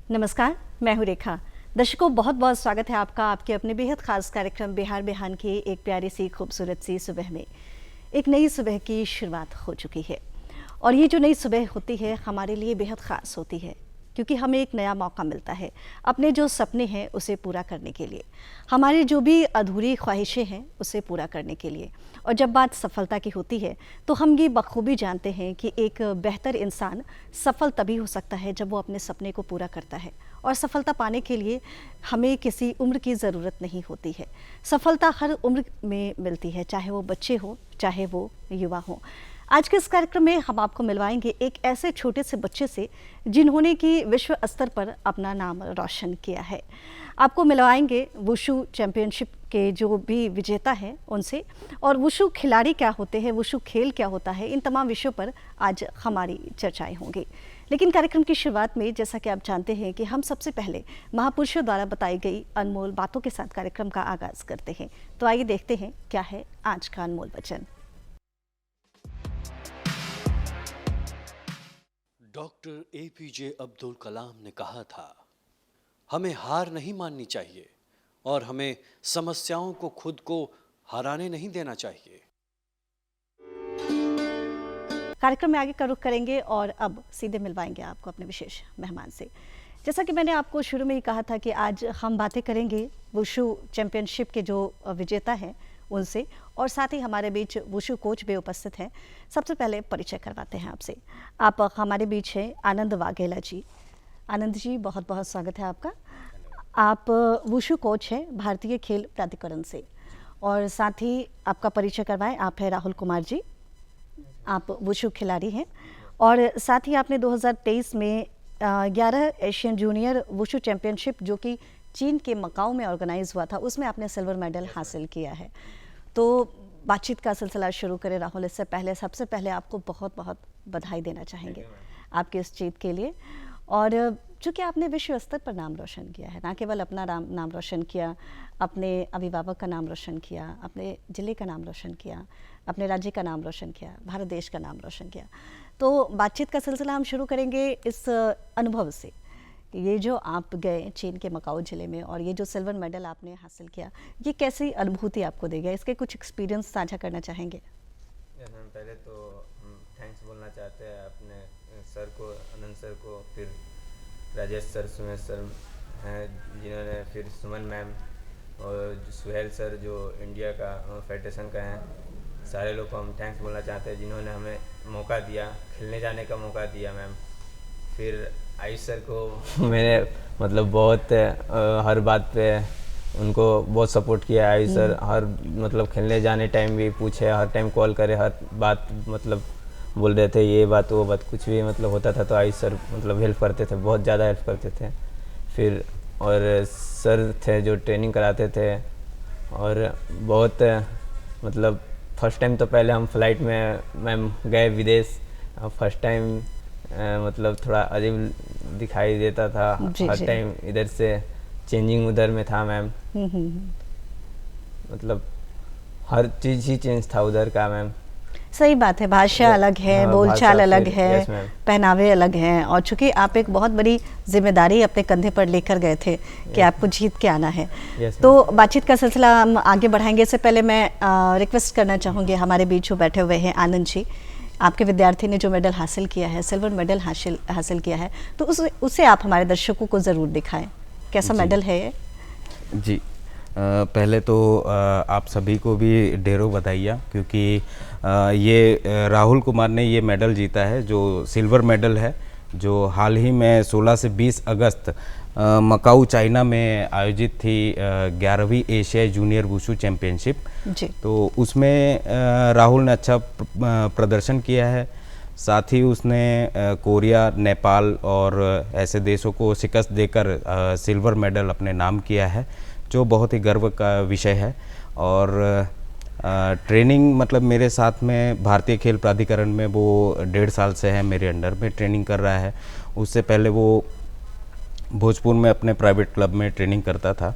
नमस्कार, मैं हूँ रेखा। दर्शकों, बहुत बहुत स्वागत है आपका आपके अपने बेहद खास कार्यक्रम बिहार बिहान की एक प्यारी सी खूबसूरत सी सुबह में। एक नई सुबह की शुरुआत हो चुकी है और ये जो नई सुबह होती है हमारे लिए बेहद खास होती है, क्योंकि हमें एक नया मौका मिलता है अपने जो सपने हैं उसे पूरा करने के लिए, हमारी जो भी अधूरी ख्वाहिशें हैं उसे पूरा करने के लिए। और जब बात सफलता की होती है तो हम ये बखूबी जानते हैं कि एक बेहतर इंसान सफल तभी हो सकता है जब वो अपने सपने को पूरा करता है। और सफलता पाने के लिए हमें किसी उम्र की ज़रूरत नहीं होती है। सफलता हर उम्र में मिलती है, चाहे वो बच्चे हो चाहे वो युवा हो। आज के इस कार्यक्रम में हम आपको मिलवाएंगे एक ऐसे छोटे से बच्चे से जिन्होंने कि विश्व स्तर पर अपना नाम रोशन किया है। आपको मिलवाएंगे वुशु चैंपियनशिप के जो भी विजेता हैं उनसे, और वुशु खिलाड़ी क्या होते हैं, वुशु खेल क्या होता है, इन तमाम विषयों पर आज हमारी चर्चाएं होंगी। लेकिन कार्यक्रम की शुरुआत में जैसा कि आप जानते हैं कि हम सबसे पहले महापुरुषों द्वारा बताई गई अनमोल बातों के साथ कार्यक्रम का आगाज करते हैं। तो आइए देखते हैं क्या है आज का अनमोल वचन। डॉक्टर एपीजे अब्दुल कलाम ने कहा था, हमें हार नहीं माननी चाहिए और हमें समस्याओं को खुद को हराने नहीं देना चाहिए। कार्यक्रम में आगे का रुख करेंगे और अब सीधे मिलवाएंगे आपको अपने विशेष मेहमान से। जैसा कि मैंने आपको शुरू में ही कहा था कि आज हम बातें करेंगे वुशु चैंपियनशिप के जो विजेता हैं उनसे, और साथ ही हमारे बीच वुशु कोच भी उपस्थित हैं। सबसे पहले परिचय करवाते हैं आपसे। आप हमारे बीच हैं आनंद वाघेला जी। आनंद जी, बहुत बहुत स्वागत है आपका। आप वुशु कोच हैं भारतीय खेल प्राधिकरण से, और साथ ही आपका परिचय करवाएं, आप हैं राहुल कुमार जी, आप वुशु खिलाड़ी हैं, और साथ ही आपने 2023 में 11 एशियन जूनियर वुशु चैंपियनशिप जो कि चीन के मकाऊ में ऑर्गेनाइज हुआ था उसमें आपने सिल्वर मेडल हासिल किया है। तो बातचीत का सिलसिला शुरू करें राहुल, इससे पहले सबसे पहले आपको बहुत बहुत बधाई देना चाहेंगे आपके इस जीत के लिए। और चूँकि आपने विश्व स्तर पर नाम रोशन किया है, ना केवल अपना नाम रोशन किया, अपने अभिभावक का नाम रोशन किया, अपने ज़िले का नाम रोशन किया, अपने राज्य का नाम रोशन किया, भारत देश का नाम रोशन किया। तो बातचीत का सिलसिला हम शुरू करेंगे इस अनुभव से, ये जो आप गए चीन के मकाऊ ज़िले में और ये जो सिल्वर मेडल आपने हासिल किया, ये कैसी अनुभूति आपको देगा, इसके कुछ एक्सपीरियंस साझा करना चाहेंगे? मैम, पहले तो हम थैंक्स बोलना चाहते हैं अपने सर को, आनंद सर को, फिर राजेश सर, सुमेश सर हैं जिन्होंने, फिर सुमन मैम और सुहेल सर जो इंडिया का फेडरेशन का हैं, सारे लोग को हम थैंक्स बोलना चाहते हैं जिन्होंने हमें मौका दिया, खेलने जाने का मौका दिया मैम। फिर आयुष सर को मैंने मतलब बहुत हर बात पे उनको बहुत सपोर्ट किया। आयुष सर हर मतलब खेलने जाने टाइम भी पूछे, हर टाइम कॉल करे, हर बात मतलब बोल रहे थे ये बात वो बात, कुछ भी मतलब होता था तो आयुष सर मतलब हेल्प करते थे, बहुत ज़्यादा हेल्प करते थे। फिर और सर थे जो ट्रेनिंग कराते थे, और बहुत मतलब फर्स्ट टाइम तो पहले हम फ्लाइट में मैम गए विदेश, फर्स्ट टाइम मतलब थोड़ा अजीब दिखाई देता था, हर टाइम इधर से चेंजिंग उधर में था मैम, मतलब हर चीज़ ही चेंज था उधर का मैम। सही बात है, भाषा अलग है, बोलचाल अलग है, पहनावे अलग हैं, और चूंकि आप एक बहुत बड़ी जिम्मेदारी अपने कंधे पर लेकर गए थे कि आपको जीत के आना है। तो बातचीत का सिलसिला हम आगे बढ़ाएंगे। इससे पहले मैं रिक्वेस्ट करना चाहूँगी हमारे बीच जो बैठे हुए हैं आनंद जी, आपके विद्यार्थी ने जो मेडल हासिल किया है, सिल्वर मेडल हासिल किया है, तो उसे आप हमारे दर्शकों को ज़रूर दिखाएं, कैसा मेडल है ये? जी, पहले तो आप सभी को भी ढेरों बधाइयाँ, क्योंकि ये राहुल कुमार ने ये मेडल जीता है जो सिल्वर मेडल है, जो हाल ही में 16 से 20 अगस्त मकाऊ चाइना में आयोजित थी 11वीं एशियाई जूनियर वुशु चैंपियनशिप। तो उसमें राहुल ने अच्छा प्रदर्शन किया है। साथ ही उसने कोरिया, नेपाल और ऐसे देशों को शिकस्त देकर सिल्वर मेडल अपने नाम किया है, जो बहुत ही गर्व का विषय है। और ट्रेनिंग मतलब मेरे साथ में भारतीय खेल प्राधिकरण में वो 1.5 साल से है, मेरे अंडर में ट्रेनिंग कर रहा है। उससे पहले वो भोजपुर में अपने प्राइवेट क्लब में ट्रेनिंग करता था।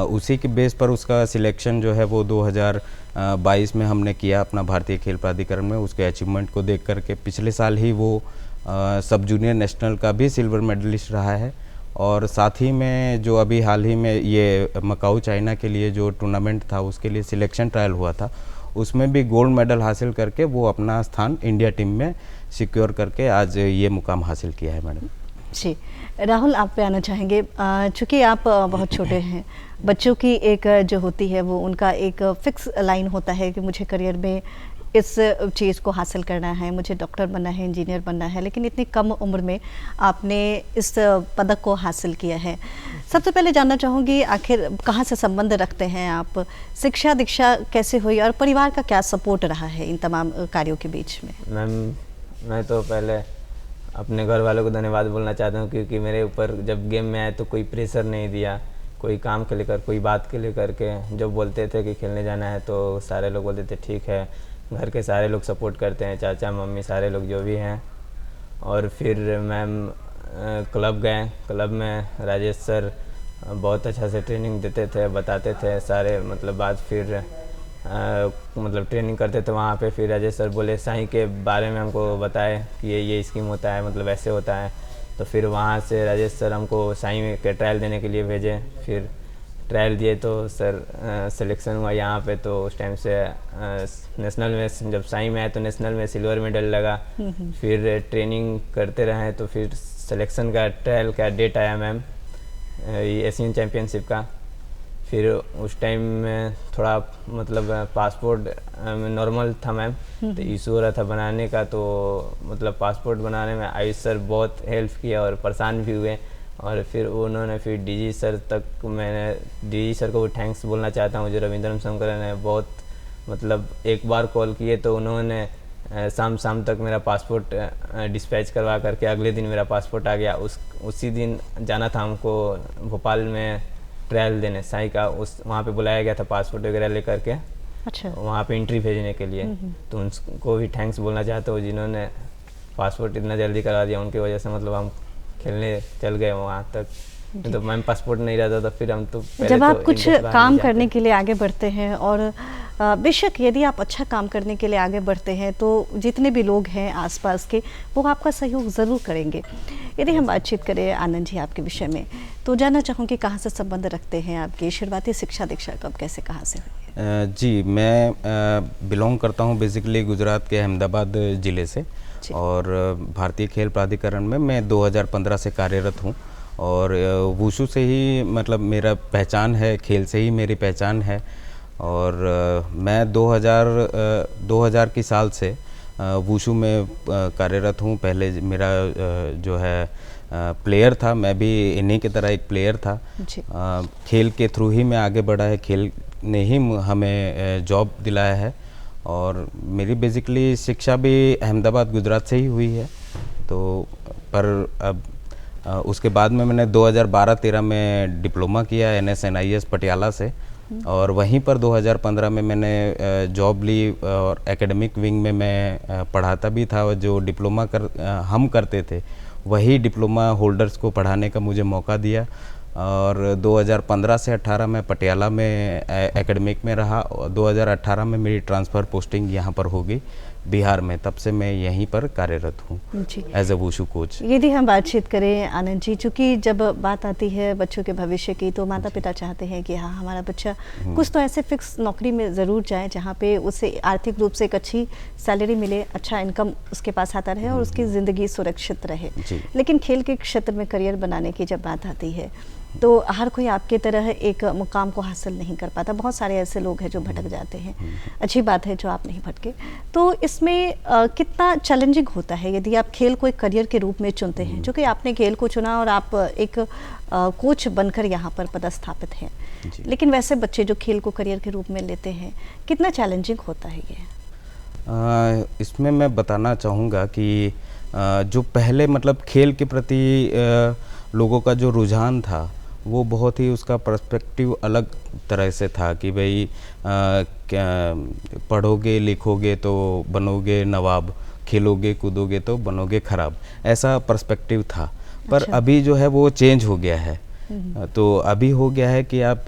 उसी के बेस पर उसका सिलेक्शन जो है वो 2022 में हमने किया अपना भारतीय खेल प्राधिकरण में। उसके अचीवमेंट को देख करके पिछले साल ही वो सब जूनियर नेशनल का भी सिल्वर मेडलिस्ट रहा है, और साथ ही में जो अभी हाल ही में ये मकाऊ चाइना के लिए जो टूर्नामेंट था उसके लिए सिलेक्शन ट्रायल हुआ था, उसमें भी गोल्ड मेडल हासिल करके वो अपना स्थान इंडिया टीम में सिक्योर करके आज ये मुकाम हासिल किया है मैडम। जी, राहुल आप पे आना चाहेंगे। चूँकि आप बहुत छोटे हैं, बच्चों की एक जो होती है वो उनका एक फिक्स लाइन होता है कि मुझे करियर में इस चीज़ को हासिल करना है, मुझे डॉक्टर बनना है, इंजीनियर बनना है, लेकिन इतनी कम उम्र में आपने इस पदक को हासिल किया है। सबसे पहले जानना चाहूँगी आखिर कहाँ से संबंध रखते हैं आप, शिक्षा दीक्षा कैसे हुई और परिवार का क्या सपोर्ट रहा है इन तमाम कार्यों के बीच में? मैम मैं तो पहले अपने घर वालों को धन्यवाद बोलना चाहता हूँ, क्योंकि मेरे ऊपर जब गेम में आए तो कोई प्रेशर नहीं दिया, कोई काम के लेकर, कोई बात के लेकर के। जब बोलते थे कि खेलने जाना है तो सारे लोग बोलते थे ठीक है, घर के सारे लोग सपोर्ट करते हैं, चाचा मम्मी सारे लोग जो भी हैं। और फिर मैम क्लब गए, क्लब में राजेश सर बहुत अच्छा से ट्रेनिंग देते थे, बताते थे सारे मतलब बात। फिर मतलब ट्रेनिंग करते थे वहाँ पे। फिर राजेश सर बोले साईं के बारे में हमको बताए कि ये स्कीम होता है, मतलब ऐसे होता है। तो फिर वहाँ से राजेश सर हमको साईं के ट्रायल देने के लिए भेजे। फिर ट्रायल दिए तो सर सिलेक्शन हुआ यहाँ पे। तो उस टाइम से नेशनल में जब साईं में आए तो नेशनल में सिल्वर मेडल लगा। फिर ट्रेनिंग करते रहे तो फिर सिलेक्शन का ट्रायल का डेट आया मैम, एशियन चैम्पियनशिप का। फिर उस टाइम में थोड़ा मतलब पासपोर्ट नॉर्मल था मैम, तो इशू हो रहा था बनाने का। तो मतलब पासपोर्ट बनाने में आयुष सर बहुत हेल्प किया और परेशान भी हुए। और फिर उन्होंने फिर डीजी सर तक, मैंने डीजी सर को थैंक्स बोलना चाहता हूँ, जो रविंद्रम शंकर ने बहुत मतलब एक बार कॉल किए तो उन्होंने शाम तक मेरा पासपोर्ट डिस्पैच करवा करके अगले दिन मेरा पासपोर्ट आ गया। उसी दिन जाना था हमको भोपाल में ट्रायल देने साई का, वहाँ पे बुलाया गया था पासपोर्ट वगैरह लेकर के। अच्छा, वहाँ पे एंट्री भेजने के लिए। तो उनको भी थैंक्स बोलना चाहता हूँ जिन्होंने पासपोर्ट इतना जल्दी करा दिया। उनकी वजह से मतलब हम खेलने चल गए वहाँ तक। तो मैम पासपोर्ट नहीं रहता तो फिर हम तो जब आप कुछ काम करने के लिए आगे बढ़ते हैं और बेशक यदि आप अच्छा काम करने के लिए आगे बढ़ते हैं तो जितने भी लोग हैं आसपास के वो आपका सहयोग ज़रूर करेंगे। यदि हम बातचीत करें आनंद जी आपके विषय में, तो जानना चाहूँगी कहाँ से संबंध रखते हैं आपकी शुरुआती शिक्षा दीक्षा कब कैसे कहाँ से हुई? जी, मैं बिलोंग करता हूँ बेसिकली गुजरात के अहमदाबाद ज़िले से। और भारतीय खेल प्राधिकरण में मैं 2015 से कार्यरत हूँ। और वुशु से ही मतलब मेरा पहचान है, खेल से ही मेरी पहचान है। और मैं 2000 की साल से वुशु में कार्यरत हूँ। पहले मेरा जो है प्लेयर था, मैं भी इन्हीं की तरह एक प्लेयर था। खेल के थ्रू ही मैं आगे बढ़ा है, खेल ने ही हमें जॉब दिलाया है। और मेरी बेसिकली शिक्षा भी अहमदाबाद गुजरात से ही हुई है। तो पर अब उसके बाद में मैंने 2012-13 में डिप्लोमा किया NSNIS पटियाला से। और वहीं पर 2015 में मैंने जॉब ली और एकेडमिक विंग में मैं पढ़ाता भी था। और जो डिप्लोमा हम करते थे वही डिप्लोमा होल्डर्स को पढ़ाने का मुझे मौका दिया। और 2015 से 18 में पटियाला में एकेडमिक में रहा। 2018 में मेरी ट्रांसफ़र पोस्टिंग यहाँ पर होगी बिहार में, तब से मैं यहीं पर कार्यरत हूँ एज ए वुशु कोच। यदि हम बातचीत करें आनंद जी, चूँकि जब बात आती है बच्चों के भविष्य की तो माता पिता चाहते हैं कि हाँ हमारा बच्चा कुछ तो ऐसे फिक्स नौकरी में ज़रूर जाए जहाँ पे उसे आर्थिक रूप से एक अच्छी सैलरी मिले, अच्छा इनकम उसके पास आता रहे और उसकी ज़िंदगी सुरक्षित रहे। लेकिन खेल के क्षेत्र में करियर बनाने की जब बात आती है तो हर कोई आपके तरह एक मुकाम को हासिल नहीं कर पाता। बहुत सारे ऐसे लोग हैं जो भटक जाते हैं। अच्छी बात है जो आप नहीं भटके। तो इसमें कितना चैलेंजिंग होता है यदि आप खेल को एक करियर के रूप में चुनते हैं, जो कि आपने खेल को चुना और आप एक कोच बनकर यहाँ पर पदस्थापित हैं, लेकिन वैसे बच्चे जो खेल को करियर के रूप में लेते हैं, कितना चैलेंजिंग होता है ये? इसमें मैं बताना चाहूँगा कि जो पहले मतलब खेल के प्रति लोगों का जो रुझान था वो बहुत ही उसका पर्सपेक्टिव अलग तरह से था कि भाई पढ़ोगे लिखोगे तो बनोगे नवाब, खेलोगे कूदोगे तो बनोगे खराब, ऐसा पर्सपेक्टिव था। पर अभी जो है वो चेंज हो गया है। तो अभी हो गया है कि आप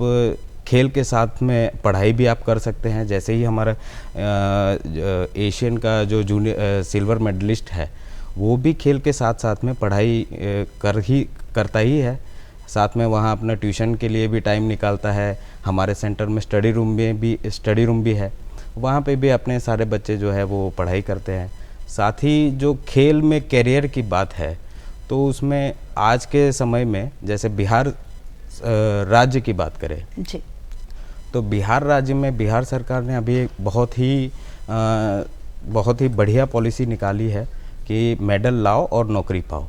खेल के साथ में पढ़ाई भी आप कर सकते हैं। जैसे ही हमारा एशियन का जो जूनियर सिल्वर मेडलिस्ट है वो भी खेल के साथ साथ में पढ़ाई करता ही है। साथ में वहाँ अपना ट्यूशन के लिए भी टाइम निकालता है। हमारे सेंटर में स्टडी रूम भी है, वहाँ पे भी अपने सारे बच्चे जो है वो पढ़ाई करते हैं। साथ ही जो खेल में करियर की बात है तो उसमें आज के समय में जैसे बिहार राज्य की बात करें जी, तो बिहार राज्य में बिहार सरकार ने अभी एक बहुत ही बढ़िया पॉलिसी निकाली है कि मेडल लाओ और नौकरी पाओ।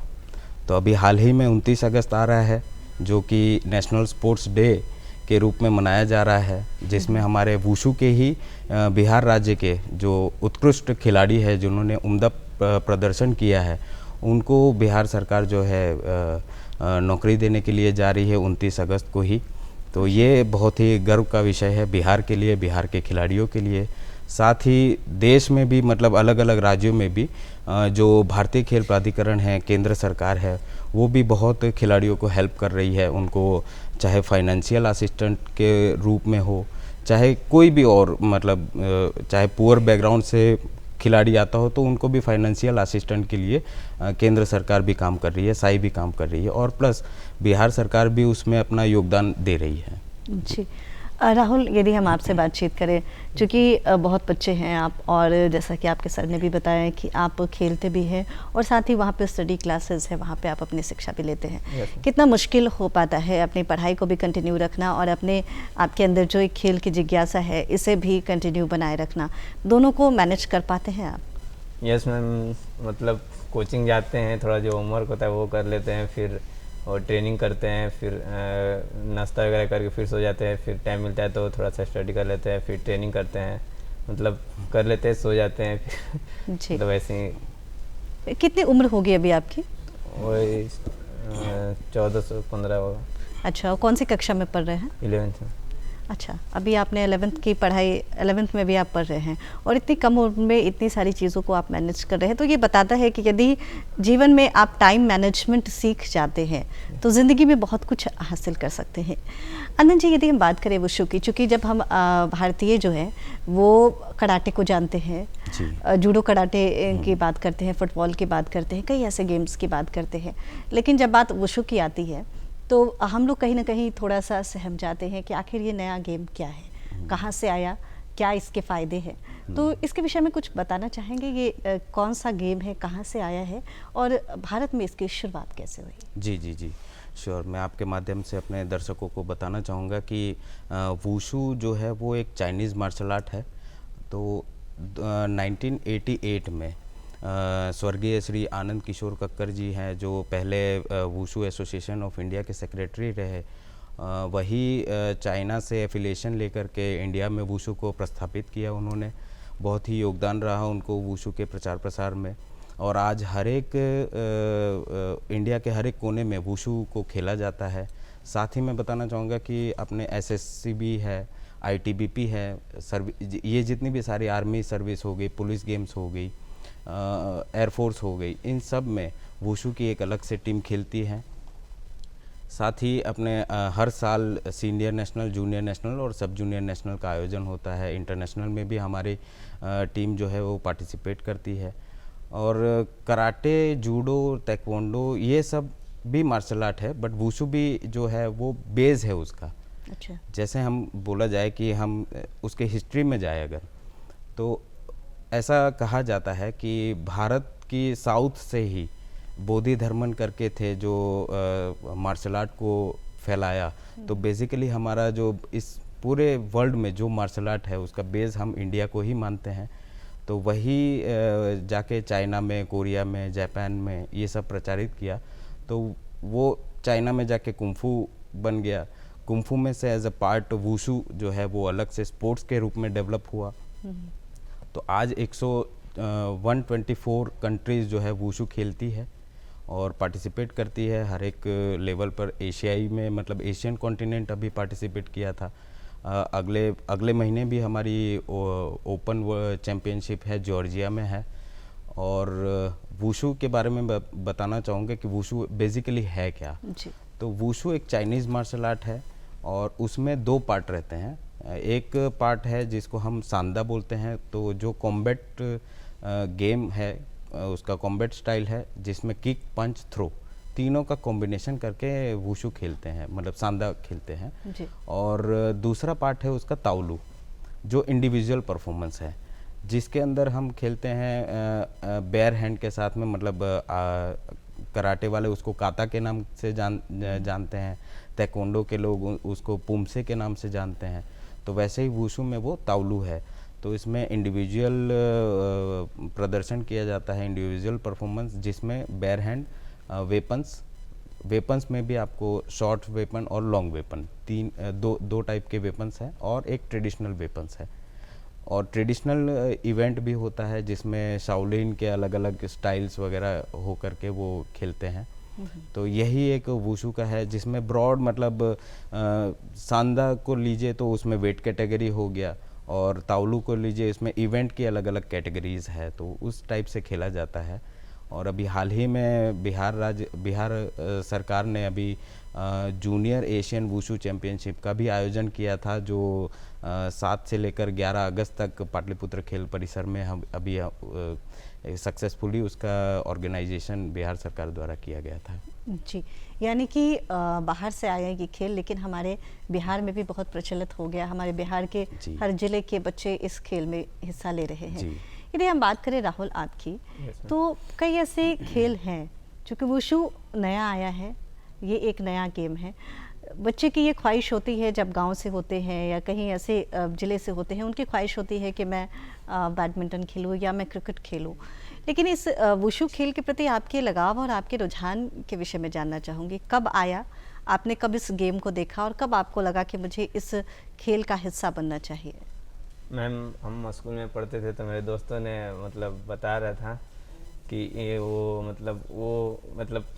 तो अभी हाल ही में 29 अगस्त आ रहा है जो कि नेशनल स्पोर्ट्स डे के रूप में मनाया जा रहा है, जिसमें हमारे वुशु के ही बिहार राज्य के जो उत्कृष्ट खिलाड़ी है जिन्होंने उम्दा प्रदर्शन किया है, उनको बिहार सरकार जो है नौकरी देने के लिए जा रही है 29 अगस्त को ही। तो ये बहुत ही गर्व का विषय है बिहार के लिए, बिहार के खिलाड़ियों के लिए। साथ ही देश में भी मतलब अलग अलग राज्यों में भी जो भारतीय खेल प्राधिकरण है, केंद्र सरकार है, वो भी बहुत खिलाड़ियों को हेल्प कर रही है। उनको चाहे फाइनेंशियल असिस्टेंट के रूप में हो, चाहे कोई भी और मतलब चाहे पुअर बैकग्राउंड से खिलाड़ी आता हो तो उनको भी फाइनेंशियल असिस्टेंट के लिए केंद्र सरकार भी काम कर रही है, साई भी काम कर रही है, और प्लस बिहार सरकार भी उसमें अपना योगदान दे रही है। जी। राहुल, यदि हम आपसे बातचीत करें, चूँकि बहुत बच्चे हैं आप, और जैसा कि आपके सर ने भी बताया कि आप खेलते भी हैं और साथ ही वहाँ पे स्टडी क्लासेस है, वहाँ पे आप अपनी शिक्षा भी लेते हैं। कितना मुश्किल हो पाता है अपनी पढ़ाई को भी कंटिन्यू रखना और अपने आपके अंदर जो एक खेल की जिज्ञासा है इसे भी कंटिन्यू बनाए रखना, दोनों को मैनेज कर पाते हैं आप? यस मैम, मतलब कोचिंग जाते हैं, थोड़ा जो होमवर्क होता है वो कर लेते हैं, फिर और ट्रेनिंग करते हैं, फिर नाश्ता वगैरह करके फिर सो जाते हैं, फिर टाइम मिलता है तो थोड़ा सा स्टडी कर लेते हैं, फिर ट्रेनिंग करते हैं, मतलब कर लेते हैं, सो जाते हैं फिर जी। मतलब ऐसे ही। कितनी उम्र होगी अभी आपकी? वही 14 से 15 होगा। अच्छा, और कौन सी कक्षा में पढ़ रहे हैं? 11th में। अच्छा, अभी आपने 11th की पढ़ाई, 11th में भी आप पढ़ रहे हैं और इतनी कम उम्र में इतनी सारी चीज़ों को आप मैनेज कर रहे हैं, तो ये बताता है कि यदि जीवन में आप टाइम मैनेजमेंट सीख जाते हैं तो ज़िंदगी में बहुत कुछ हासिल कर सकते हैं। आनंद जी, यदि हम बात करें वुशु की, चूँकि जब हम भारतीय जो है वो कराटे को जानते हैं, जूडो कराटे की बात करते हैं, फुटबॉल की बात करते हैं, कई ऐसे गेम्स की बात करते हैं, लेकिन जब बात वुशु की आती है तो हम लोग कहीं ना कहीं थोड़ा सा सहम जाते हैं कि आखिर ये नया गेम क्या है, कहाँ से आया, क्या इसके फ़ायदे हैं। तो इसके विषय में कुछ बताना चाहेंगे, ये कौन सा गेम है, कहाँ से आया है और भारत में इसकी शुरुआत कैसे हुई? जी जी जी, श्योर। मैं आपके माध्यम से अपने दर्शकों को बताना चाहूँगा कि वुशु जो है वो एक चाइनीज़ मार्शल आर्ट है। तो 1988 में स्वर्गीय श्री आनंद किशोर कक्कर जी हैं जो पहले वुशु एसोसिएशन ऑफ इंडिया के सेक्रेटरी रहे, वही चाइना से एफिलिएशन लेकर के इंडिया में वुशु को प्रस्थापित किया। उन्होंने बहुत ही योगदान रहा उनको वुशु के प्रचार प्रसार में, और आज हर एक इंडिया के हर एक कोने में वुशु को खेला जाता है। साथ ही मैं बताना चाहूँगा कि अपने एसएससी भी है, आईटीबीपी है, ये जितनी भी सारी आर्मी सर्विस हो गई, पुलिस गेम्स हो गई, एयरफोर्स हो गई, इन सब में वुशु की एक अलग से टीम खेलती है। साथ ही अपने हर साल सीनियर नेशनल, जूनियर नेशनल और सब जूनियर नेशनल का आयोजन होता है। इंटरनेशनल में भी हमारी टीम जो है वो पार्टिसिपेट करती है। और कराटे, जूडो, ताइक्वांडो ये सब भी मार्शल आर्ट है, बट वुशु भी जो है वो बेस है उसका। अच्छा। जैसे हम बोला जाए कि हम उसके हिस्ट्री में जाए अगर, तो ऐसा कहा जाता है कि भारत की साउथ से ही बोधि धर्मन करके थे जो मार्शल आर्ट को फैलाया। तो बेसिकली हमारा जो इस पूरे वर्ल्ड में जो मार्शल आर्ट है उसका बेस हम इंडिया को ही मानते हैं। तो वही जाके चाइना में, कोरिया में, जापान में ये सब प्रचारित किया। तो वो चाइना में जाके कुंफू बन गया। कुंफू में से एज अ पार्ट वुशु जो है वो अलग से स्पोर्ट्स के रूप में डेवलप हुआ। तो आज 124 कंट्रीज़ जो है वुशु खेलती है और पार्टिसिपेट करती है हर एक लेवल पर। एशियाई में मतलब एशियन कॉन्टिनेंट अभी पार्टिसिपेट किया था। अगले महीने भी हमारी ओपन चैम्पियनशिप है, जॉर्जिया में है। और वुशु के बारे में बताना चाहूँगा कि वुशु बेसिकली है क्या। जी। तो वुशु एक चाइनीज़ मार्शल आर्ट है और उसमें 2 पार्ट रहते हैं। एक पार्ट है जिसको हम सांदा बोलते हैं, तो जो कॉम्बैट गेम है उसका कॉम्बैट स्टाइल है जिसमें किक, पंच, थ्रो तीनों का कॉम्बिनेशन करके वुशु खेलते हैं, मतलब सांदा खेलते हैं। जी। और दूसरा पार्ट है उसका ताउलू, जो इंडिविजुअल परफॉर्मेंस है, जिसके अंदर हम खेलते हैं बेयर हैंड के साथ में, मतलब कराटे वाले उसको काता के नाम से जानते हैं, ताइक्वांडो के लोग उसको पुमसे के नाम से जानते हैं, तो वैसे ही वुशु में वो ताउलू है। तो इसमें इंडिविजुअल प्रदर्शन किया जाता है, इंडिविजुअल परफॉर्मेंस, जिसमें बेयर हैंड वेपन्स में भी आपको शॉर्ट वेपन और लॉन्ग वेपन, दो टाइप के वेपन्स हैं, और एक ट्रेडिशनल वेपन्स है। और ट्रेडिशनल इवेंट भी होता है जिसमें शाओलिन के अलग अलग स्टाइल्स वगैरह हो करके वो खेलते हैं। तो यही एक वुशु का है, जिसमें ब्रॉड मतलब सांदा को लीजिए तो उसमें वेट कैटेगरी हो गया, और ताउलू को लीजिए इसमें इवेंट की अलग अलग कैटेगरीज है, तो उस टाइप से खेला जाता है। और अभी हाल ही में बिहार सरकार ने अभी जूनियर एशियन वुशु चैम्पियनशिप का भी आयोजन किया था, जो 7 से लेकर 11 अगस्त तक पाटलिपुत्र खेल परिसर में हम अभी सक्सेसफुली उसका ऑर्गेनाइजेशन बिहार सरकार द्वारा किया गया था। जी, यानी कि बाहर से आया ये खेल, लेकिन हमारे बिहार में भी बहुत प्रचलित हो गया। हमारे बिहार के हर जिले के बच्चे इस खेल में हिस्सा ले रहे हैं। यदि हम बात करें राहुल आपकी, तो कई ऐसे खेल हैं, चूँकि वुशु नया आया है, ये एक नया गेम है, बच्चे की ये ख्वाहिश होती है जब गांव से होते हैं या कहीं ऐसे ज़िले से होते हैं, उनकी ख्वाहिश होती है कि मैं बैडमिंटन खेलूँ या मैं क्रिकेट खेलूँ। लेकिन इस वुशु खेल के प्रति आपके लगाव और आपके रुझान के विषय में जानना चाहूँगी। कब आया, आपने कब इस गेम को देखा और कब आपको लगा कि मुझे इस खेल का हिस्सा बनना चाहिए? मैम, हम स्कूल में पढ़ते थे तो मेरे दोस्तों ने मतलब बता रहा था कि ये वो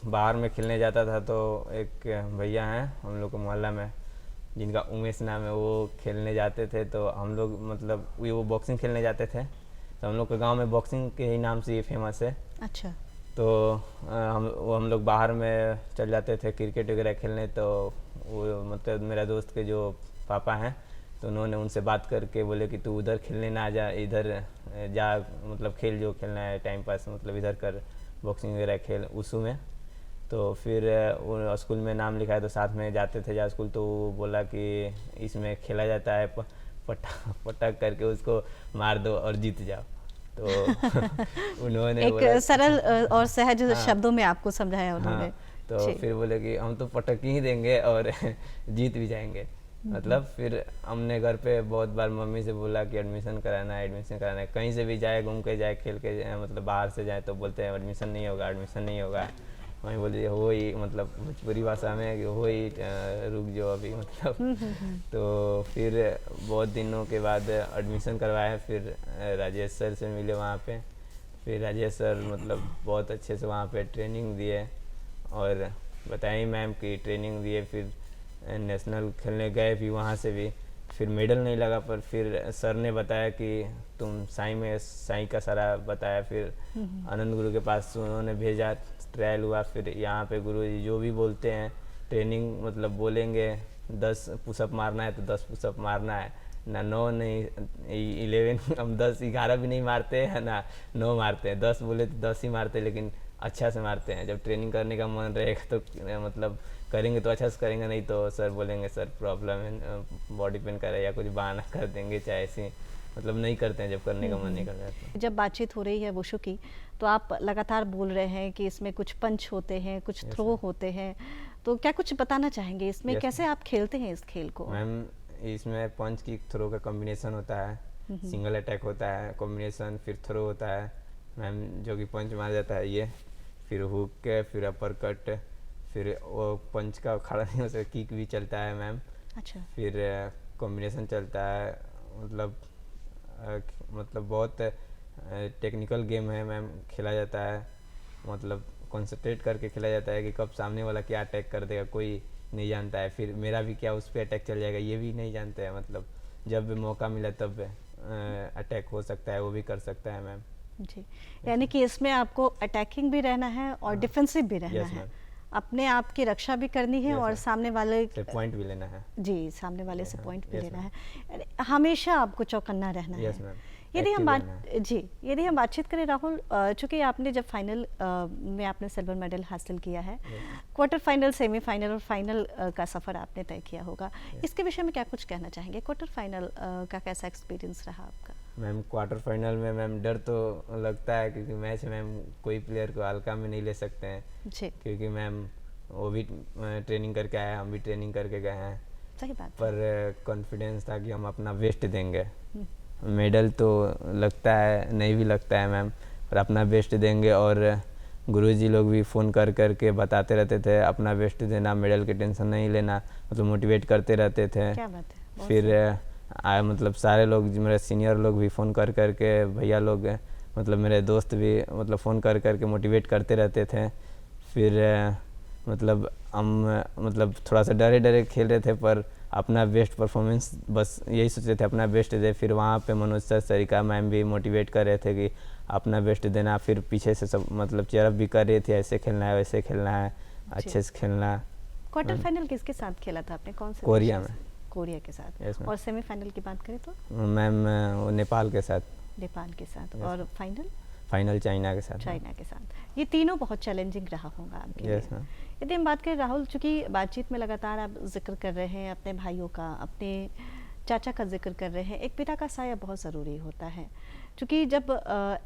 बाहर में खेलने जाता था, तो एक भैया हैं हम लोग को मोहल्ला में जिनका उमेश नाम है, वो खेलने जाते थे। तो हम लोग मतलब वो बॉक्सिंग खेलने जाते थे, तो हम लोग के गांव में बॉक्सिंग के ही नाम से ये फेमस है। अच्छा। तो हम लोग बाहर में चल जाते थे क्रिकेट वगैरह खेलने। तो वो मतलब मेरा दोस्त के जो पापा हैं, तो उन्होंने उनसे बात करके बोले कि तू उधर खेलने ना जा, इधर जा, मतलब खेल जो खेलना है टाइम पास, मतलब इधर कर, बॉक्सिंग वगैरह खेल उसू में। तो फिर वो स्कूल में नाम लिखाया, तो साथ में जाते थे जा स्कूल। तो वो बोला कि इसमें खेला जाता है, पटक करके उसको मार दो और जीत जाओ। तो उन्होंने एक सरल और सहज शब्दों में आपको समझाया उन्होंने। तो फिर बोले कि हम तो पटक ही देंगे और जीत भी जाएंगे। मतलब फिर हमने घर पे बहुत बार मम्मी से बोला कि एडमिशन कराना है, कहीं से भी जाए, घूम के जाए, खेल के जाए, मतलब बाहर से जाए, तो बोलते हैं एडमिशन नहीं होगा। वहीं बोली हो ही, मतलब भोजपुरी भाषा में हो ही, रुक जाओ अभी, मतलब। तो फिर बहुत दिनों के बाद एडमिशन करवाया, फिर राजेश सर से मिले वहाँ पे। फिर राजेश सर मतलब बहुत अच्छे से वहाँ पे ट्रेनिंग दिए और बताई मैम की ट्रेनिंग दिए। फिर नेशनल खेलने गए भी, वहाँ से भी फिर मेडल नहीं लगा, पर फिर सर ने बताया कि तुम साईं का सारा बताया। फिर आनंद गुरु के पास उन्होंने भेजा, ट्रायल हुआ। फिर यहाँ पे गुरु जी जो भी बोलते हैं, ट्रेनिंग मतलब बोलेंगे 10 पुशअप मारना है तो 10 पुशअप मारना है, ना 9 नहीं 11, हम 10 11 भी नहीं मारते हैं, ना 9 मारते हैं, 10 बोले तो 10 ही मारते हैं, लेकिन अच्छा से मारते हैं। जब ट्रेनिंग करने का मन रहेगा तो मतलब करेंगे तो अच्छा से करेंगे, नहीं तो सर बोलेंगे सर प्रॉब्लम है, बॉडी पेन करे या कुछ बहाना कर देंगे, चाहे ऐसे मतलब नहीं करते हैं जब करने का मन नहीं करता है। जब बातचीत हो रही है वुशु की, तो आप लगातार बोल रहे हैं कि इसमें कुछ पंच होते हैं, कुछ थ्रो होते हैं, तो क्या कुछ बताना चाहेंगे इसमें कैसे आप खेलते हैं इस खेल को? मैम, इसमें पंच की थ्रो का कॉम्बिनेशन होता है, सिंगल अटैक होता है कॉम्बिनेशन, फिर थ्रो होता है मैम, जो कि पंच मारा जाता है ये, फिर हुक, फिर अपर कट, फिर वो पंच का खड़ा नहीं हो सकता, किक भी चलता है मैम। अच्छा। फिर कॉम्बिनेशन चलता है, मतलब बहुत टेक्निकल गेम है मैम, खेला जाता है, मतलब कंसंट्रेट करके खेला जाता है कि कब सामने वाला क्या अटैक कर देगा कोई नहीं जानता है, फिर मेरा भी क्या उस पर अटैक चल जाएगा ये भी नहीं जानते हैं, मतलब जब भी मौका मिला तब अटैक हो सकता है, वो भी कर सकता है मैम। जी, यानी कि इसमें आपको अटैकिंग भी रहना है और डिफेंसिव भी रहना है, अपने आप की रक्षा भी करनी है और सामने वाले से पॉइंट भी लेना है। जी, सामने वाले से पॉइंट भी लेना है, हमेशा आपको चौकन्ना रहना है। यदि हम active बात रहना। जी यदि हम बातचीत करें राहुल, चूंकि आपने जब फाइनल में आपने सिल्वर मेडल हासिल किया है, क्वार्टर फाइनल, सेमीफाइनल और फाइनल का सफ़र आपने तय किया होगा, इसके विषय में क्या कुछ कहना चाहेंगे? क्वार्टर फाइनल का कैसा एक्सपीरियंस रहा आपका? मैम क्वार्टर फाइनल में मैम डर तो लगता है, क्योंकि मैच मैम कोई प्लेयर को हल्का में नहीं ले सकते हैं, जी क्योंकि मैम वो भी ट्रेनिंग करके आए, हम भी ट्रेनिंग करके गए हैं। सही बात है। पर कॉन्फिडेंस था कि हम अपना बेस्ट देंगे। मेडल तो लगता है, नहीं भी लगता है मैम, पर अपना बेस्ट देंगे। और गुरुजी लोग भी फ़ोन कर कर के बताते रहते थे अपना बेस्ट देना, मेडल की टेंशन नहीं लेना, मतलब मोटिवेट करते रहते थे। क्या बात है, बहुत फिर मतलब सारे लोग, मेरे सीनियर लोग भी फ़ोन कर कर के, भैया लोग, मतलब मेरे दोस्त भी मतलब फ़ोन कर कर के मोटिवेट करते रहते थे। फिर मतलब हम मतलब थोड़ा सा डरे डरे खेल रहे थे, पर अपना बेस्ट परफॉर्मेंस बस यही सोच रहे थे अपना बेस्ट दे। फिर वहाँ पे मनोज सर, सरिका मैम भी मोटिवेट कर रहे थे कि अपना बेस्ट देना। फिर पीछे से सब मतलब चेयरअप भी कर रही थी, ऐसे खेलना है, वैसे खेलना है, अच्छे से खेलना है। क्वार्टर फाइनल किसके साथ खेला था आपने, कौन से कोरिया देश से? में। कोरिया के साथ। Yes, ma'am. और सेमीफाइनल की बात करें तो मैम वो नेपाल के साथ, नेपाल के साथ। Yes, और फाइनल फाइनल चाइना के साथ। चाइना के साथ। ये तीनों बहुत चैलेंजिंग रहा होगा आपके Yes, लिए। ma'am. यदि हम बात करें राहुल, चूंकि बातचीत में लगातार आप जिक्र कर रहे हैं अपने भाइयों का, अपने चाचा का जिक्र कर रहे हैं, एक पिता का साया बहुत ज़रूरी होता है। क्योंकि जब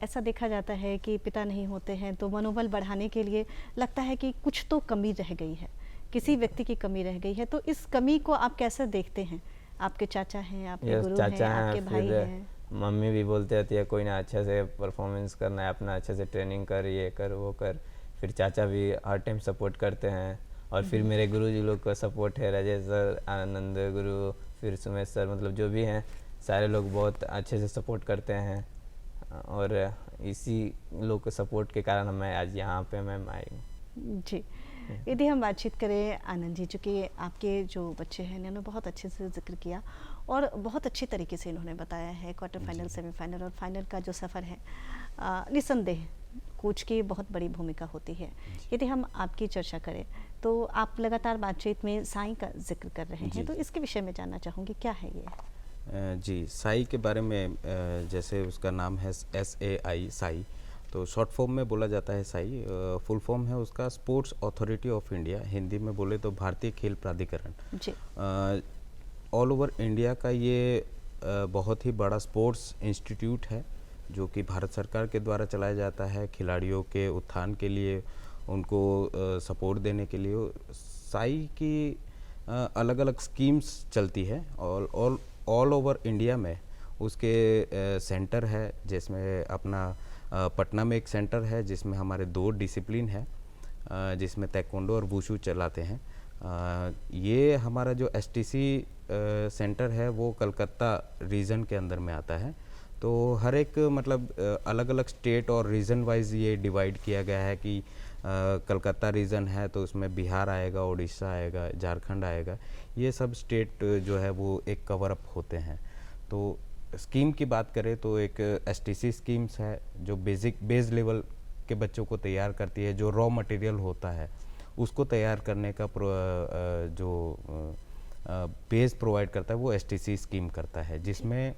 ऐसा देखा जाता है कि पिता नहीं होते हैं तो मनोबल बढ़ाने के लिए लगता है कि कुछ तो कमी रह गई है, किसी व्यक्ति की कमी रह गई है। तो इस कमी को आप कैसे देखते हैं? आपके चाचा हैं, आपके Yes, गुरु चाचा हैं, हैं, आपके भाई फिर हैं। मम्मी भी बोलते रहती है कोई ना, अच्छे से परफॉर्मेंस करना है, अपना अच्छे से ट्रेनिंग कर, ये कर वो कर। फिर चाचा भी हर टाइम सपोर्ट करते हैं। और फिर मेरे गुरु जी लोग का सपोर्ट है, राजेश सर, आनंद गुरु, फिर सुमेश सर, मतलब जो भी हैं सारे लोग बहुत अच्छे से सपोर्ट करते हैं। और इसी लोग के सपोर्ट के कारण मैं आज यहाँ पे मैम आई हूँ। जी यदि हम बातचीत करें आनंद जी, चूँकि आपके जो बच्चे हैं इन्होंने बहुत अच्छे से जिक्र किया और बहुत अच्छे तरीके से इन्होंने बताया है क्वार्टर फाइनल, सेमीफाइनल और फाइनल का जो सफ़र है, निस्संदेह कोच की बहुत बड़ी भूमिका होती है। यदि हम आपकी चर्चा करें तो आप लगातार बातचीत में साई का जिक्र कर रहे हैं, तो इसके विषय में जानना चाहूँगी क्या है ये? जी, साई के बारे में जैसे उसका नाम है SAI, साई, तो शॉर्ट फॉर्म में बोला जाता है साई। फुल फॉर्म है उसका sports authority of India, Hindi में बोले तो भारतीय खेल प्राधिकरण। जी ऑल ओवर इंडिया का ये बहुत ही बड़ा स्पोर्ट्स इंस्टीट्यूट है, जो कि भारत सरकार के द्वारा चलाया जाता है खिलाड़ियों के उत्थान के लिए, उनको सपोर्ट देने के लिए। साई की अलग अलग स्कीम्स चलती है और ऑल ओवर इंडिया में उसके सेंटर है, जिसमें अपना पटना में एक सेंटर है जिसमें हमारे 2 डिसिप्लिन है, जिसमें ताइक्वांडो और वुशु चलाते हैं। ये हमारा जो STC सेंटर है वो कलकत्ता रीजन के अंदर में आता है। तो हर एक मतलब अलग अलग स्टेट और रीजन वाइज ये डिवाइड किया गया है कि कलकत्ता रीजन है तो उसमें बिहार आएगा, उड़ीसा आएगा, झारखंड आएगा, ये सब स्टेट जो है वो एक कवर अप होते हैं। तो स्कीम की बात करें तो एक STC स्कीम्स है जो बेस लेवल के बच्चों को तैयार करती है, जो रॉ मटेरियल होता है उसको तैयार करने का जो बेस प्रोवाइड करता है वो STC स्कीम करता है, जिसमें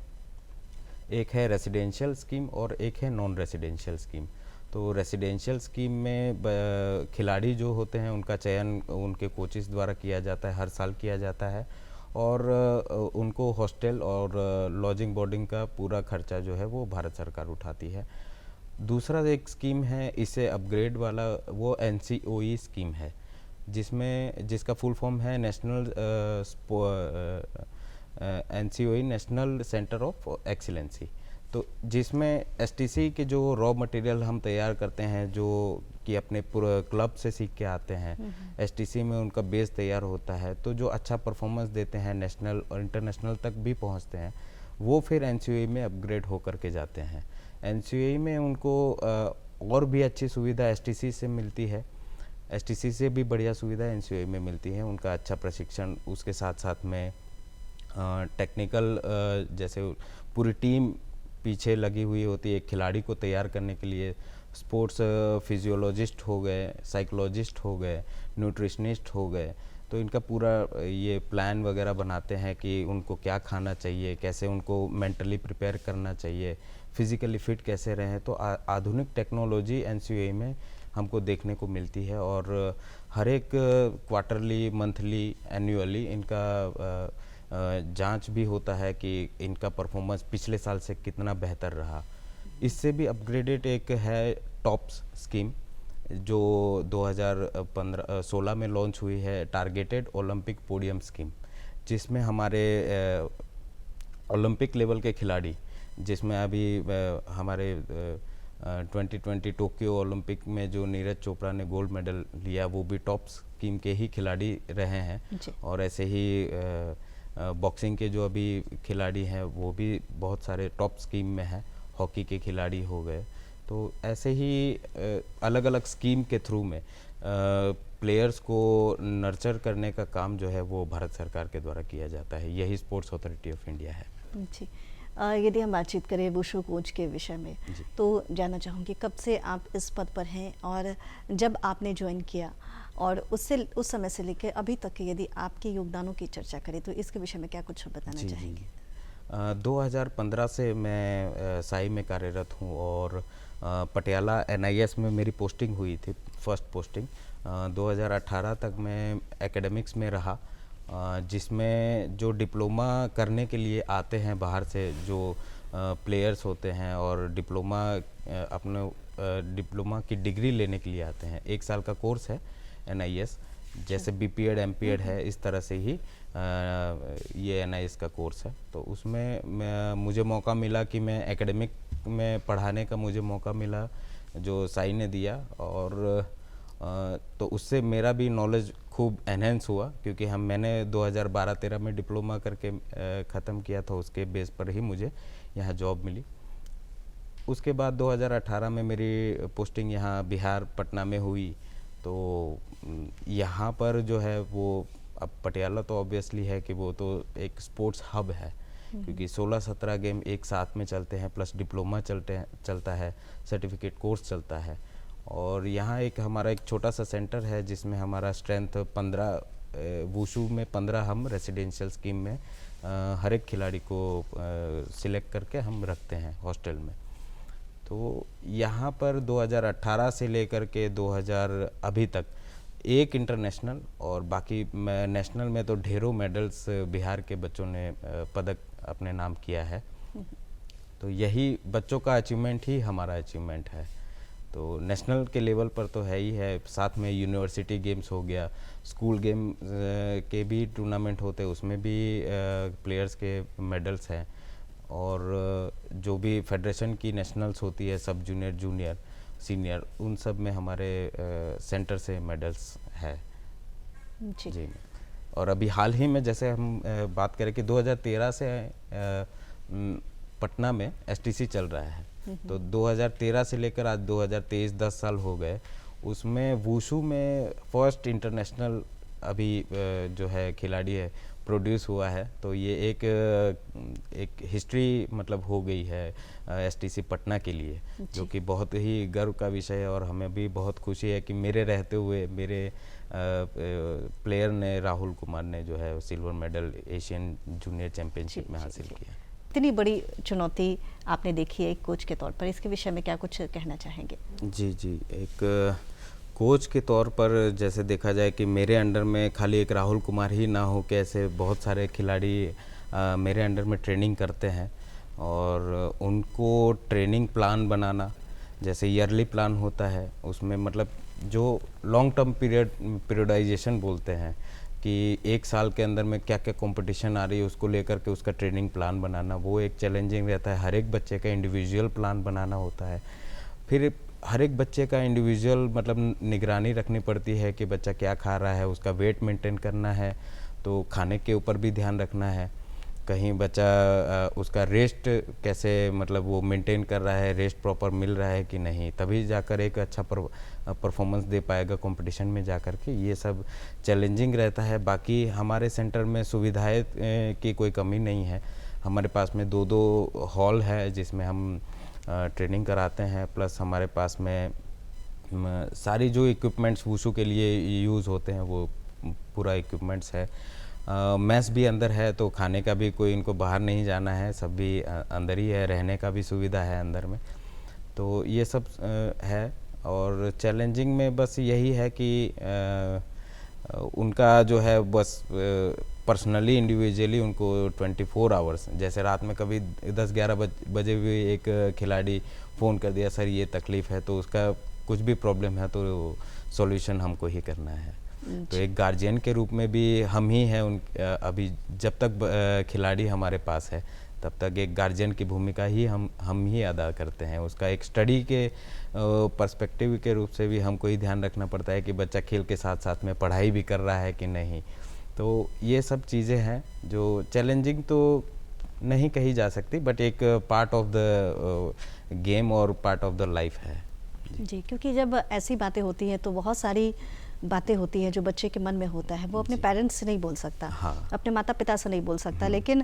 एक है रेसिडेंशियल स्कीम और एक है नॉन रेसिडेंशियल स्कीम। तो रेसिडेंशियल स्कीम में खिलाड़ी जो होते हैं उनका चयन उनके कोचेस द्वारा किया जाता है, हर साल किया जाता है, और उनको हॉस्टल और लॉजिंग बोर्डिंग का पूरा खर्चा जो है वो भारत सरकार उठाती है। दूसरा एक स्कीम है इससे अपग्रेड वाला, वो NCOE स्कीम है, जिसका फुल फॉर्म है NCOE national centre of excellency. तो जिसमें STC के जो रॉ मटेरियल हम तैयार करते हैं, जो कि अपने पूरे क्लब से सीख के आते हैं, STC में उनका बेस तैयार होता है, तो जो अच्छा परफॉर्मेंस देते हैं, नेशनल और इंटरनेशनल तक भी पहुंचते हैं, वो फिर NCOE में अपग्रेड होकर के जाते हैं। NCOE में उनको और भी अच्छी सुविधा STC से मिलती है, STC से भी बढ़िया सुविधा NCOE में मिलती है। उनका अच्छा प्रशिक्षण, उसके साथ साथ में टेक्निकल जैसे पूरी टीम पीछे लगी हुई होती है खिलाड़ी को तैयार करने के लिए। स्पोर्ट्स फिजियोलॉजिस्ट हो गए, साइकोलॉजिस्ट हो गए, न्यूट्रिशनिस्ट हो गए, तो इनका पूरा ये प्लान वगैरह बनाते हैं कि उनको क्या खाना चाहिए, कैसे उनको मेंटली प्रिपेयर करना चाहिए, फिज़िकली फिट कैसे रहें। तो आधुनिक टेक्नोलॉजी एनसीयूए में हमको देखने को मिलती है और हर एक क्वार्टरली, मंथली, एनुअली इनका जांच भी होता है कि इनका परफॉर्मेंस पिछले साल से कितना बेहतर रहा। इससे भी अपग्रेडेड एक है टॉप्स स्कीम जो 2016 में लॉन्च हुई है, टारगेटेड ओलंपिक पोडियम स्कीम, जिसमें हमारे ओलंपिक लेवल के खिलाड़ी, जिसमें अभी हमारे 2020 टोक्यो ओलंपिक में जो नीरज चोपड़ा ने गोल्ड मेडल लिया वो भी टॉप स्कीम के ही खिलाड़ी रहे हैं। और ऐसे ही बॉक्सिंग के जो अभी खिलाड़ी हैं वो भी बहुत सारे टॉप स्कीम में हैं, हॉकी के खिलाड़ी हो गए। तो ऐसे ही अलग अलग स्कीम के थ्रू में प्लेयर्स को नर्चर करने का काम जो है वो भारत सरकार के द्वारा किया जाता है। यही स्पोर्ट्स अथॉरिटी ऑफ इंडिया है जी। यदि हम बातचीत करें वुशु कोच के विषय में, तो जानना चाहूँगी कब से आप इस पद पर हैं और जब आपने ज्वाइन किया और उस समय से लेकर अभी तक के यदि आपके योगदानों की चर्चा करें तो इसके विषय में क्या कुछ बताना चाहेंगे? 2015 से मैं साई में कार्यरत हूँ और पटियाला NIS में मेरी पोस्टिंग हुई थी, फर्स्ट पोस्टिंग। 2018 तक मैं एकेडमिक्स में रहा, जिसमें जो डिप्लोमा करने के लिए आते हैं बाहर से जो प्लेयर्स होते हैं और अपने डिप्लोमा की डिग्री लेने के लिए आते हैं। 1 साल का कोर्स है NIS, जैसे BPED MPED है, इस तरह से ही ये NIS का कोर्स है। तो उसमें मुझे मौका मिला कि मैं एकेडमिक में पढ़ाने का मुझे मौका मिला जो साई ने दिया, और तो उससे मेरा भी नॉलेज खूब एनहेंस हुआ, क्योंकि मैंने 2012-13 में डिप्लोमा करके ख़त्म किया था। उसके बेस पर ही मुझे यहाँ जॉब मिली। उसके बाद 2018 में मेरी पोस्टिंग यहाँ बिहार पटना में हुई। तो यहाँ पर जो है वो अब पटियाला तो ऑब्वियसली है कि वो तो एक स्पोर्ट्स हब है, क्योंकि 16-17 गेम एक साथ में चलते हैं, प्लस डिप्लोमा चलता है, सर्टिफिकेट कोर्स चलता है। और यहाँ हमारा एक छोटा सा सेंटर है जिसमें हमारा स्ट्रेंथ 15 वुशु में 15 हम रेसिडेंशियल स्कीम में हर एक खिलाड़ी को सिलेक्ट करके हम रखते हैं हॉस्टल में। तो यहाँ पर 2018 से लेकर के 2000 अभी तक एक इंटरनेशनल और बाकी नेशनल में तो ढेरों मेडल्स बिहार के बच्चों ने पदक अपने नाम किया है। तो यही बच्चों का अचीवमेंट ही हमारा अचीवमेंट है। तो नेशनल के लेवल पर तो है ही है, साथ में यूनिवर्सिटी गेम्स हो गया, स्कूल गेम के भी टूर्नामेंट होते हैं, उसमें भी प्लेयर्स के मेडल्स हैं। और जो भी फेडरेशन की नेशनल्स होती है, सब जूनियर, जूनियर, सीनियर, उन सब में हमारे सेंटर से मेडल्स है जी। और अभी हाल ही में जैसे हम बात करें कि 2013 से पटना में STC चल रहा है, तो 2013 से लेकर आज 2023 10 साल हो गए। उसमें वुशु में फर्स्ट इंटरनेशनल अभी जो है खिलाड़ी है प्रोड्यूस हुआ है। तो ये एक हिस्ट्री मतलब हो गई है STC पटना के लिए, जो कि बहुत ही गर्व का विषय है। और हमें भी बहुत खुशी है कि मेरे रहते हुए मेरे प्लेयर ने, राहुल कुमार ने जो है silver medal Asian junior championship में हासिल किया। इतनी बड़ी चुनौती आपने देखी है एक कोच के तौर पर, इसके विषय में क्या कुछ कहना चाहेंगे? जी, एक कोच के तौर पर जैसे देखा जाए कि मेरे अंडर में खाली एक राहुल कुमार ही ना हो के ऐसे बहुत सारे खिलाड़ी मेरे अंडर में ट्रेनिंग करते हैं, और उनको ट्रेनिंग प्लान बनाना, जैसे ईयरली प्लान होता है, उसमें मतलब जो लॉन्ग टर्म पीरियडाइजेशन बोलते हैं कि 1 साल के अंदर में क्या क्या कंपटीशन आ रही है उसको लेकर के उसका ट्रेनिंग प्लान बनाना, वो एक चैलेंजिंग रहता है। हर एक बच्चे का इंडिविजुअल प्लान बनाना होता है। फिर हर एक बच्चे का इंडिविजुअल मतलब निगरानी रखनी पड़ती है कि बच्चा क्या खा रहा है, उसका वेट मेंटेन करना है, तो खाने के ऊपर भी ध्यान रखना है। कहीं बच्चा उसका रेस्ट कैसे मतलब वो मेंटेन कर रहा है, रेस्ट प्रॉपर मिल रहा है कि नहीं, तभी जाकर एक अच्छा परफॉर्मेंस दे पाएगा कंपटीशन में जाकर के। ये सब चैलेंजिंग रहता है। बाकी हमारे सेंटर में सुविधाएं की कोई कमी नहीं है। हमारे पास में 2 हॉल है जिसमें हम ट्रेनिंग कराते हैं, प्लस हमारे पास में सारी जो इक्विपमेंट्स वुशु के लिए यूज़ होते हैं वो पूरा इक्विपमेंट्स है। मैस भी अंदर है, तो खाने का भी कोई इनको बाहर नहीं जाना है, सब भी अंदर ही है, रहने का भी सुविधा है अंदर में। तो ये सब है। और चैलेंजिंग में बस यही है कि उनका जो है बस पर्सनली इंडिविजुअली उनको 24 आवर्स, जैसे रात में कभी 10-11 बजे भी एक खिलाड़ी फ़ोन कर दिया, सर ये तकलीफ़ है, तो उसका कुछ भी प्रॉब्लम है तो सॉल्यूशन हमको ही करना है। तो एक गार्जियन के रूप में भी हम ही हैं अभी जब तक खिलाड़ी हमारे पास है तब तक एक गार्जियन की भूमिका ही हम ही अदा करते हैं। उसका एक स्टडी के पर्सपेक्टिव के रूप से भी हमको ही ध्यान रखना पड़ता है कि बच्चा खेल के साथ साथ में पढ़ाई भी कर रहा है कि नहीं। तो ये सब चीज़ें हैं जो चैलेंजिंग तो नहीं कही जा सकती, बट एक पार्ट ऑफ द गेम और पार्ट ऑफ द लाइफ है। जी, क्योंकि जब ऐसी बातें होती हैं तो बहुत सारी बातें होती हैं जो बच्चे के मन में होता है, वो अपने पेरेंट्स से नहीं बोल सकता, हाँ। अपने माता पिता से नहीं बोल सकता, लेकिन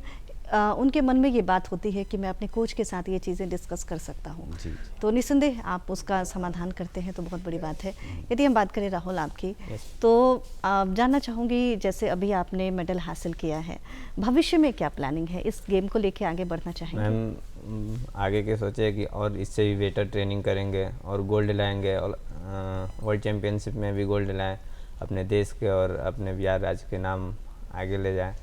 उनके मन में ये बात होती है कि मैं अपने कोच के साथ ये चीज़ें डिस्कस कर सकता हूँ। जी। तो निस्संदेह आप उसका समाधान करते हैं तो बहुत बड़ी बात है। यदि हम बात करें राहुल आपकी, तो जानना चाहूँगी, जैसे अभी आपने मेडल हासिल किया है, भविष्य में क्या प्लानिंग है, इस गेम को लेके आगे बढ़ना चाहेंगे? मैम आगे के सोचे कि और इससे भी बेटर ट्रेनिंग करेंगे और गोल्ड लाएंगे, और वर्ल्ड चैम्पियनशिप में भी गोल्ड लाएं, अपने देश के और अपने बिहार राज्य के नाम आगे ले जाएं।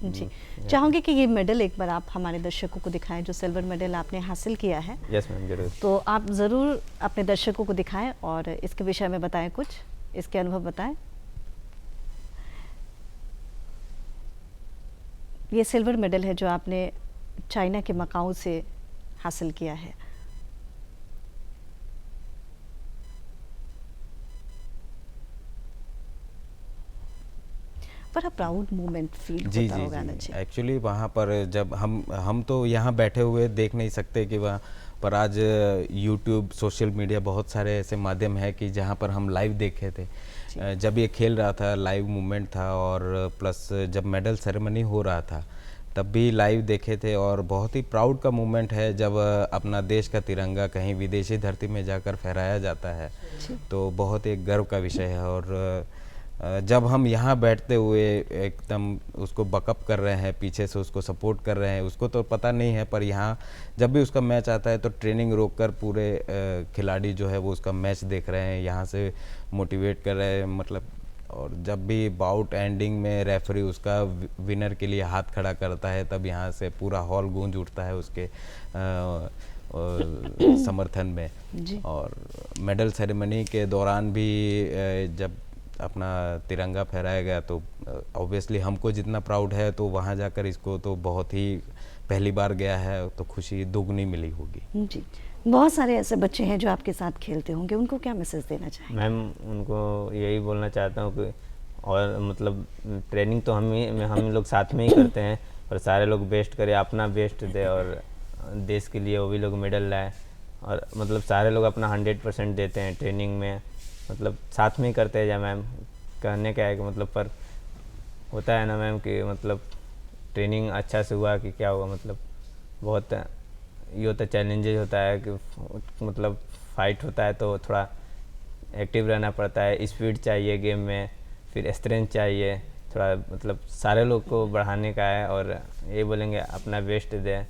जी, चाहूँगी कि ये मेडल एक बार आप हमारे दर्शकों को दिखाएं, जो सिल्वर मेडल आपने हासिल किया है। यस मैम, जरूर। तो आप ज़रूर अपने दर्शकों को दिखाएं और इसके विषय में बताएं, कुछ इसके अनुभव बताएं। ये सिल्वर मेडल है जो आपने चाइना के मकाऊ से हासिल किया है। बड़ा प्राउड मोमेंट फील जी होता जी होगा ना जी। एक्चुअली वहाँ पर जब हम तो यहाँ बैठे हुए देख नहीं सकते कि वहाँ पर आज यूट्यूब, सोशल मीडिया, बहुत सारे ऐसे माध्यम है कि जहाँ पर हम लाइव देखे थे। जब ये खेल रहा था लाइव मूवमेंट था, और प्लस जब मेडल सेरेमनी हो रहा था तब भी लाइव देखे थे। और बहुत ही प्राउड का मोमेंट है जब अपना देश का तिरंगा कहीं विदेशी धरती में जाकर फहराया जाता है, तो बहुत एक गर्व का विषय है। और जब हम यहाँ बैठते हुए एकदम उसको बकअप कर रहे हैं, पीछे से उसको सपोर्ट कर रहे हैं, उसको तो पता नहीं है, पर यहाँ जब भी उसका मैच आता है तो ट्रेनिंग रोककर पूरे खिलाड़ी जो है वो उसका मैच देख रहे हैं, यहाँ से मोटिवेट कर रहे हैं, मतलब। और जब भी बाउट एंडिंग में रेफरी उसका विनर के लिए हाथ खड़ा करता है, तब यहाँ से पूरा हॉल गूंज उठता है उसके समर्थन में। और मेडल सेरेमनी के दौरान भी जब अपना तिरंगा फहराया गया तो ऑब्वियसली हमको जितना प्राउड है, तो वहाँ जाकर इसको तो बहुत ही पहली बार गया है, तो खुशी दोगुनी मिली होगी। जी, बहुत सारे ऐसे बच्चे हैं जो आपके साथ खेलते होंगे, उनको क्या मैसेज देना चाहेंगे? मैम उनको यही बोलना चाहता हूँ कि और मतलब ट्रेनिंग तो हम लोग साथ में ही करते हैं, और सारे लोग बेस्ट करें, अपना बेस्ट दे, और देश के लिए वो भी लोग मेडल लाए। और मतलब सारे लोग अपना 100% देते हैं ट्रेनिंग में, मतलब साथ में ही करते हैं। या मैम कहने क्या है कि मतलब पर होता है ना मैम कि मतलब ट्रेनिंग अच्छा से हुआ कि क्या हुआ, मतलब बहुत ये होता है, चैलेंजेस होता है कि मतलब फाइट होता है तो थोड़ा एक्टिव रहना पड़ता है, स्पीड चाहिए गेम में, फिर स्ट्रेंथ चाहिए थोड़ा, मतलब सारे लोग को बढ़ाने का है। और ये बोलेंगे अपना बेस्ट दें।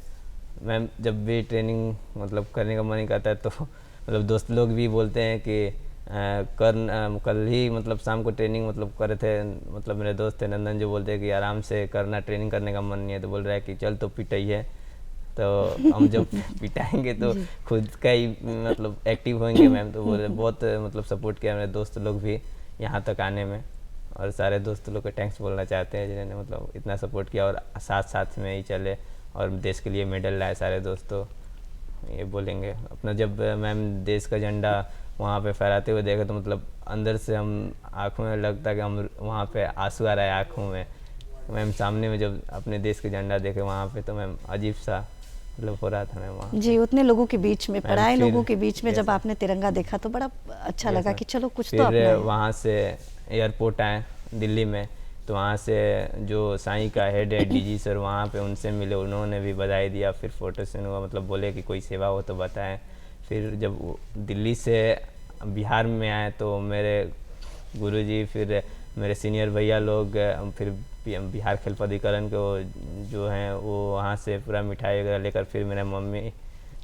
मैम जब भी ट्रेनिंग मतलब करने का मन नहीं करता है तो मतलब दोस्त लोग भी बोलते हैं कि कल ही मतलब शाम को ट्रेनिंग मतलब करे थे, मतलब मेरे दोस्त थे नंदन, जो बोलते हैं कि आराम से करना, ट्रेनिंग करने का मन नहीं है, तो बोल रहा है कि चल तो पिटाइए। तो हम जब पिटाएंगे तो खुद का ही मतलब एक्टिव होंगे मैम। तो बोले बहुत मतलब सपोर्ट किया मेरे दोस्त लोग भी यहाँ तक आने में, और सारे दोस्त लोग को थैंक्स बोलना चाहते हैं जिन्होंने मतलब इतना सपोर्ट किया और साथ साथ में ही चले और देश के लिए मेडल लाए सारे दोस्तों। ये बोलेंगे अपना, जब मैम देश का झंडा वहाँ पे फहराते हुए देखे तो मतलब अंदर से हम आँखों में लगता है कि हम वहाँ पे आंसू आ रहा है आँखों में। मैम सामने में जब अपने देश के झंडा देखे वहाँ पे, तो मैम अजीब सा मतलब हो रहा था मैम वहाँ। जी, उतने लोगों के बीच में, पराए लोगों के बीच में yes, जब आपने तिरंगा देखा तो बड़ा अच्छा लगा कि चलो कुछ तो फिर अपना है। वहाँ से एयरपोर्ट आए दिल्ली में, तो वहाँ से जो साई का हेड है डीजी सर, वहाँ पे उनसे मिले, उन्होंने भी बधाई दिया। फिर फोटो सेशन हुआ, मतलब बोले कि कोई सेवा हो तो बताएं। फिर जब दिल्ली से बिहार में आए तो मेरे गुरुजी फिर मेरे सीनियर भैया लोग फिर बिहार खेल प्राधिकरण को जो हैं वो वहाँ से पूरा मिठाई वगैरह लेकर, फिर मेरे मम्मी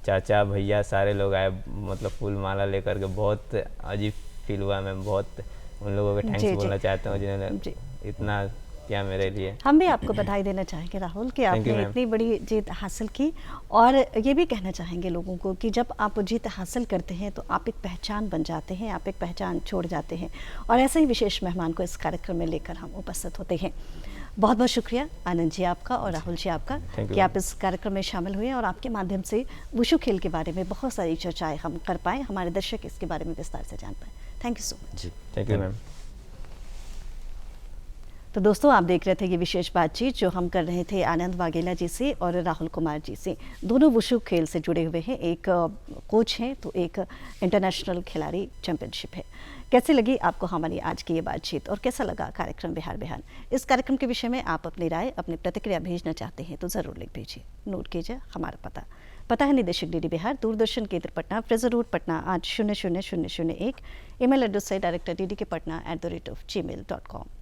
चाचा भैया सारे लोग आए, मतलब फूल माला लेकर के। बहुत अजीब फील हुआ। मैं बहुत उन लोगों को जी, थैंक्स जी। बोलना चाहता हूँ जी। जिन्होंने इतना किया मेरे लिए। हम भी आपको बधाई देना चाहेंगे राहुल कि Thank you, आपने ma'am. इतनी बड़ी जीत हासिल की, और ये भी कहना चाहेंगे लोगों को कि जब आप जीत हासिल करते हैं तो आप एक पहचान बन जाते हैं, आप एक पहचान छोड़ जाते हैं, और ऐसे ही विशेष मेहमान को इस कार्यक्रम में लेकर हम उपस्थित होते हैं। बहुत बहुत शुक्रिया आनंद जी आपका और राहुल जी आपका Thank you, कि आप ma'am. इस कार्यक्रम में शामिल हुए और आपके माध्यम से वुशु खेल के बारे में बहुत सारी चर्चाएं हम कर पाए, हमारे दर्शक इसके बारे में विस्तार से जान पाए। Thank you so much. जी थैंक यू मैम। तो दोस्तों, आप देख रहे थे ये विशेष बातचीत जो हम कर रहे थे आनंद वाघेला जी से और राहुल कुमार जी से। दोनों वुशु खेल से जुड़े हुए हैं, एक कोच हैं तो एक इंटरनेशनल खिलाड़ी चैंपियनशिप है। कैसी लगी आपको हमारी आज की ये बातचीत, और कैसा लगा कार्यक्रम बिहार बिहान? इस कार्यक्रम के विषय में आप अपनी राय, अपनी प्रतिक्रिया भेजना चाहते हैं तो ज़रूर लिख भेजिए। नोट कीजिए हमारा पता है निदेशक डीडी बिहार, दूरदर्शन केंद्र Patna, Fraser road Patna 8000001। Email address है director ddkpatna@gmail.com।